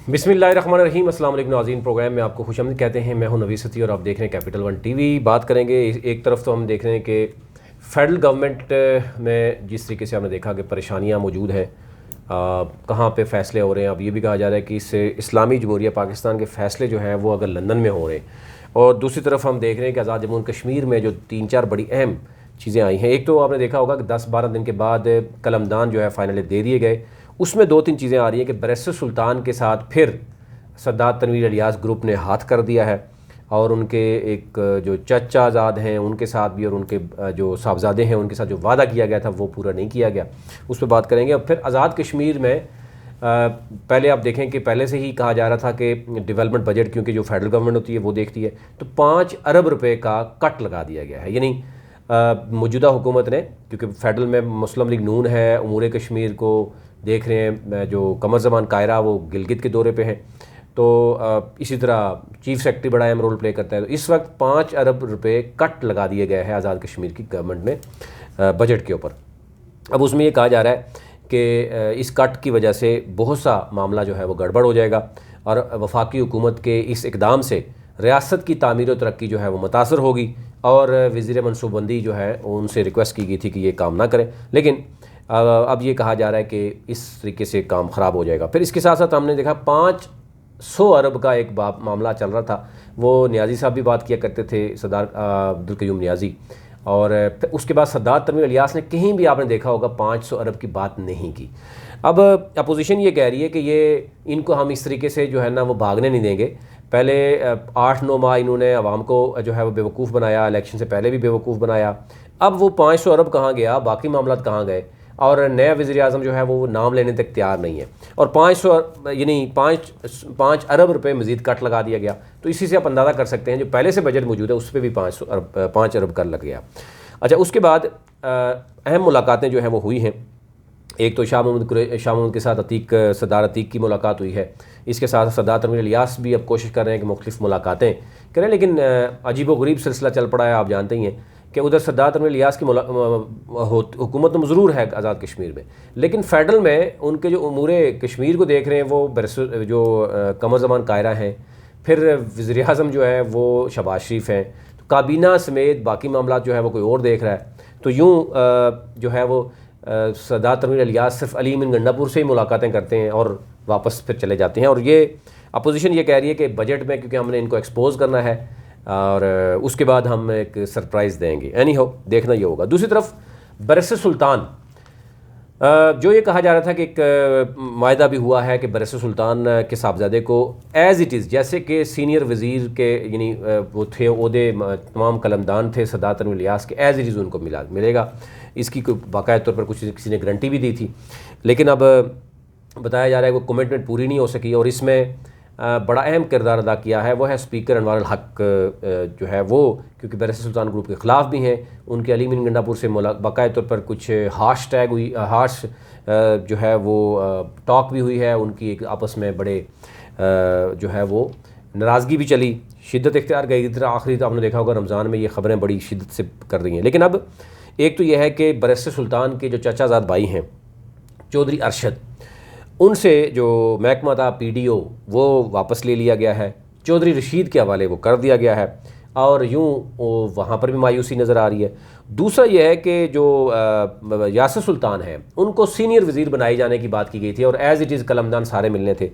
बिस्मिल्लाहिर्रहमानिर्रहीम। अस्सलाम वालेकुम नाज़रीन, प्रोग्राम में आपको खुशामदीद कहते हैं। मैं हूं नवीद सती और आप देख रहे हैं कैपिटल वन टीवी। बात करेंगे एक तरफ तो हम देख रहे हैं कि फेडरल गवर्नमेंट में जिस तरीके से हमने देखा कि परेशानियां मौजूद हैं, कहाँ पे फ़ैसले हो रहे हैं। अब ये भी कहा जा रहा है कि इस इस्लामी जमहूरिया पाकिस्तान के फ़ैसले जो हैं वो अगर लंदन में हो रहे हैं, और दूसरी तरफ हम देख रहे हैं कि आज़ाद जम्मू कश्मीर में जो 3-4 बड़ी अहम चीज़ें आई हैं। एक तो आपने देखा होगा कि 10-12 दिन के बाद कलमदान जो है फाइनली दे दिए गए। उसमें 2-3 चीज़ें आ रही हैं कि बैरिस्टर सुल्तान के साथ फिर सद्दात तनवीर इलियास ग्रुप ने हाथ कर दिया है, और उनके एक जो चचा आज़ाद हैं उनके साथ भी, और उनके जो साहबजादे हैं उनके साथ जो वादा किया गया था वो पूरा नहीं किया गया। उस पर बात करेंगे। अब फिर आज़ाद कश्मीर में पहले आप देखें कि पहले से ही कहा जा रहा था कि डेवलपमेंट बजट, क्योंकि जो फेडरल गवर्नमेंट होती है वो देखती है, तो 5 अरब रुपए का कट लगा दिया गया है। यानी मौजूदा हुकूमत ने, क्योंकि फेडरल में मुस्लिम लीग नून है, उमूर कश्मीर को देख रहे हैं, जो कमर ज़मान कायरा वो गिलगित के दौरे पे हैं, तो इसी तरह चीफ सेक्रेटरी बड़ा अहम रोल प्ले करता है। तो इस वक्त 5 अरब रुपए कट लगा दिए गए हैं आज़ाद कश्मीर की गवर्नमेंट ने बजट के ऊपर। अब उसमें ये कहा जा रहा है कि इस कट की वजह से बहुत सा मामला जो है वो गड़बड़ हो जाएगा, और वफाकी हुकूमत के इस इकदाम से रियासत की तामीर और तरक्की जो है वो मुतासर होगी। और वज़ीर मनसूबबंदी जो है उनसे रिक्वेस्ट की गई थी कि ये काम ना करें, लेकिन अब ये कहा जा रहा है कि इस तरीके से काम ख़राब हो जाएगा। फिर इसके साथ साथ हमने देखा 500 अरब का एक मामला चल रहा था। वो न्याजी साहब भी बात किया करते थे, सरदार अब्दुल क़य्यूम न्याजी, और फिर उसके बाद सद्दात तनवीर इलियास ने कहीं भी आपने देखा होगा 500 अरब की बात नहीं की। अब अपोजिशन ये कह रही है कि ये इनको हम इस तरीके से जो है ना वो भागने नहीं देंगे। पहले 8-9 माह इन्होंने अवाम को जो है वो बेवकूफ़ बनाया, इलेक्शन से पहले भी बेवकूफ़ बनाया। अब वो 500 अरब कहाँ गया, बाकी मामला कहाँ गए, और नया वज़ीर आज़म जो है वो नाम लेने तक तैयार नहीं है। और 500 यानी 5 अरब रुपए मज़ीद कट लगा दिया गया। तो इसी से आप अंदाज़ा कर सकते हैं जो पहले से बजट मौजूद है उस पर भी 5 अरब कर लग गया। अच्छा, उसके बाद अहम मुलाकातें जो हैं वो हुई हैं। एक तो शाह महमूद के साथ सरदार अतीक की मुलाकात हुई है। इसके साथ सरदार तनवीर इलियास भी अब कोशिश कर रहे हैं कि मुख्तलिफ मुलाकातें करें, लेकिन अजीब व गरीब सिलसिला चल पड़ा है। आप जानते ही हैं कि उधर सरदार तनवीर इलियास की हुकूमत तो ज़रूर है आज़ाद कश्मीर में, लेकिन फेडरल में उनके जो उमूरे कश्मीर को देख रहे हैं वो जो कमर ज़मान कायरा हैं, फिर वज़ीर आज़म जो है वो शहबाज शरीफ हैं, तो काबीना समेत बाकी मामला जो है वो कोई और देख रहा है। तो यूँ जो है वो सरदार तनवीर इलियास सिर्फ अली मिन गंडापुर से ही मुलाकातें करते हैं और वापस फिर चले जाते हैं। और ये अपोजिशन ये कह रही है कि बजट में क्योंकि हमने इनको एक्सपोज करना है, और उसके बाद हम एक सरप्राइज़ देंगे। एनी हो, देखना ये होगा। दूसरी तरफ बैरिस्टर सुल्तान, जो ये कहा जा रहा था कि एक मायदा भी हुआ है कि बैरिस्टर सुल्तान के साहबजादे को एज़ इट इज़, जैसे कि सीनियर वज़ीर के यानी वो थे ओहदे, तमाम कलमदान थे सरदार तनवीर इलियास के, एज़ इट इज़ उनको मिलेगा। इसकी कोई बाकायदा तौर पर किसी ने गारंटी भी दी थी, लेकिन अब बताया जा रहा है वो कमिटमेंट पूरी नहीं हो सकी। और इसमें बड़ा अहम किरदार अदा किया है वो है स्पीकर अनवार अल हक जो है वो, क्योंकि बैरिस्टर सुल्तान ग्रुप के ख़िलाफ़ भी हैं। उनके अली मिन गंडापुर से बाकायदा तौर पर कुछ हाश जो है वो टॉक भी हुई है। उनकी एक आपस में बड़े जो है वो नाराज़गी भी चली, शिद्दत इख्तियार गई। इधर आखिरी तो आपने देखा होगा रमज़ान में ये ख़बरें बड़ी शिद्दत से कर रही हैं। लेकिन अब एक तो यह है कि बैरिस्टर सुल्तान के जो चचाज़ाद भाई हैं चौधरी अरशद, उनसे जो महकमा था PDO वो वापस ले लिया गया है, चौधरी रशीद के हवाले वो कर दिया गया है, और यूँ वहाँ पर भी मायूसी नज़र आ रही है। दूसरा यह है कि जो यासर सुल्तान हैं उनको सीनियर वज़ीर बनाए जाने की बात की गई थी, और एज़ इट इज़ कलमदान सारे मिलने थे,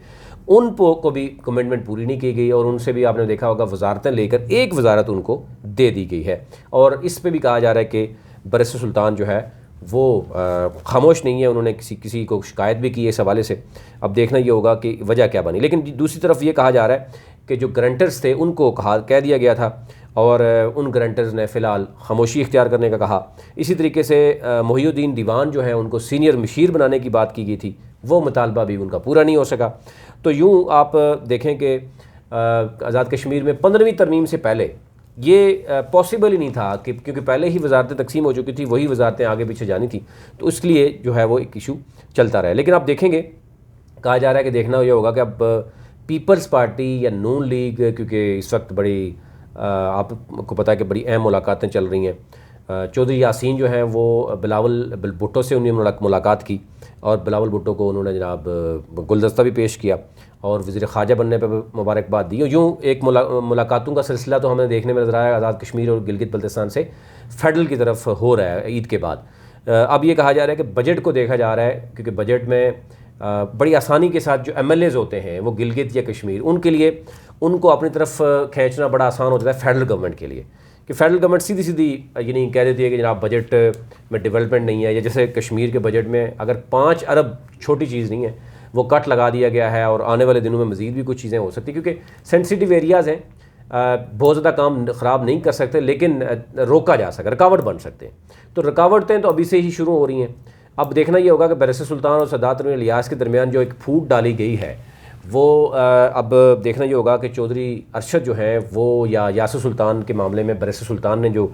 उन को भी कमिटमेंट पूरी नहीं की गई, और उनसे भी आपने देखा होगा वजारतें लेकर एक वजारत उनको दे दी गई है। और इस पर भी कहा जा रहा है कि बैरिस्टर सुल्तान जो है वो खामोश नहीं है, उन्होंने किसी को शिकायत भी की है इस हवाले से। अब देखना ये होगा कि वजह क्या बनी। लेकिन दूसरी तरफ ये कहा जा रहा है कि जो गारंटर्स थे उनको कह दिया गया था, और उन गारंटर्स ने फ़िलहाल खामोशी इख्तियार करने का कहा। इसी तरीके से मोहिउद्दीन दीवान जो है उनको सीनियर मशीर बनाने की बात की गई थी, वो मुतालबा भी उनका पूरा नहीं हो सका। तो यूँ आप देखें कि आज़ाद कश्मीर में 15वीं तरमीम से पहले ये पॉसिबल ही नहीं था कि, क्योंकि पहले ही वजारतें तकसीम हो चुकी थी, वही वजारतें आगे पीछे जानी थी, तो इसके लिए जो है वो एक इशू चलता रहा। लेकिन आप देखेंगे, कहा जा रहा है कि देखना ये होगा कि अब पीपल्स पार्टी या नून लीग, क्योंकि इस वक्त बड़ी आपको पता है कि बड़ी अहम मुलाकातें चल रही हैं चौधरी यासीन जो हैं वो बिलावल भुट्टो से उन्होंने मुलाकात की और बिलावल भुट्टो को उन्होंने जनाब गुलदस्ता भी पेश किया और वज़ीर ख़ारजा बनने पर मुबारकबाद दी। यूँ एक मुलाकातों का सिलसिला तो हमें देखने में नज़र आया आज़ाद कश्मीर और गिलगित बल्तिस्तान से फेडरल की तरफ हो रहा है ईद के बाद। अब ये कहा जा रहा है कि बजट को देखा जा रहा है, क्योंकि बजट में बड़ी आसानी के साथ जो MLAs होते हैं वो गिलगित या कश्मीर, उनके लिए उनको अपनी तरफ खींचना बड़ा आसान हो जाता है फेडरल गवर्नमेंट के लिए, कि फेडरल गवर्नमेंट सीधी सीधी यानी कह देती है कि जनाब बजट में डेवलपमेंट नहीं है, या जैसे कश्मीर के बजट में अगर 5 अरब छोटी चीज़ नहीं है वो कट लगा दिया गया है और आने वाले दिनों में मज़ीद भी कुछ चीज़ें हो सकती, क्योंकि सेंसिटिव एरियाज़ हैं, बहुत ज़्यादा काम ख़राब नहीं कर सकते लेकिन रोका जा सकता, रुकावट बन सकते हैं। तो रुकावटें तो अभी से ही शुरू हो रही हैं। अब देखना ये होगा कि बैरिस्टर सुल्तान और सदात इलियास के दरमियान जो एक फूट डाली गई है वो अब देखना ये होगा कि चौधरी अरशद जो है वो या यासिर सुल्तान के मामले में बैरिस्टर सुल्तान ने जो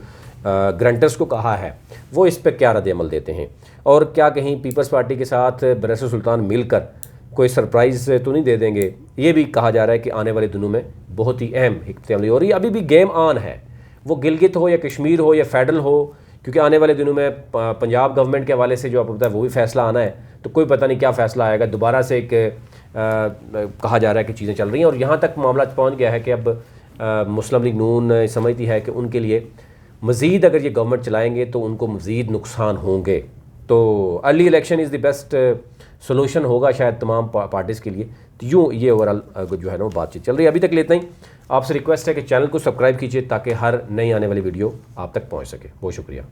ग्रंटर्स को कहा है वो इस पर क्या रद्द-ए-अमल देते हैं, और क्या कहीं पीपल्स पार्टी के साथ बैरिस्टर सुल्तान मिलकर कोई सरप्राइज़ तो नहीं दे देंगे। ये भी कहा जा रहा है कि आने वाले दिनों में बहुत ही अहम हिकमत-ए-अमली हो रही है। अभी भी गेम ऑन है, वो गिलगित हो या कश्मीर हो या फेडरल हो, क्योंकि आने वाले दिनों में पंजाब गवर्नमेंट के हवाले से जो आपको पता है वो भी फ़ैसला आना है, तो कोई पता नहीं क्या फ़ैसला आएगा। दोबारा से एक कहा जा रहा है कि चीज़ें चल रही हैं और यहाँ तक मामला पहुँच गया है कि अब मुस्लिम लीग नून समझती है कि उनके लिए मज़ीद अगर ये गवर्नमेंट चलाएंगे तो उनको मज़ीद नुकसान होंगे। तो early election is the best solution होगा शायद तमाम पार्टीज़ के लिए। तो यूँ ये ओवरऑल जो है ना वो बातचीत चल रही है। अभी तक लेता ही आपसे रिक्वेस्ट है कि चैनल को सब्सक्राइब कीजिए ताकि हर नई आने वाली वीडियो आप तक पहुँच सके। बहुत शुक्रिया।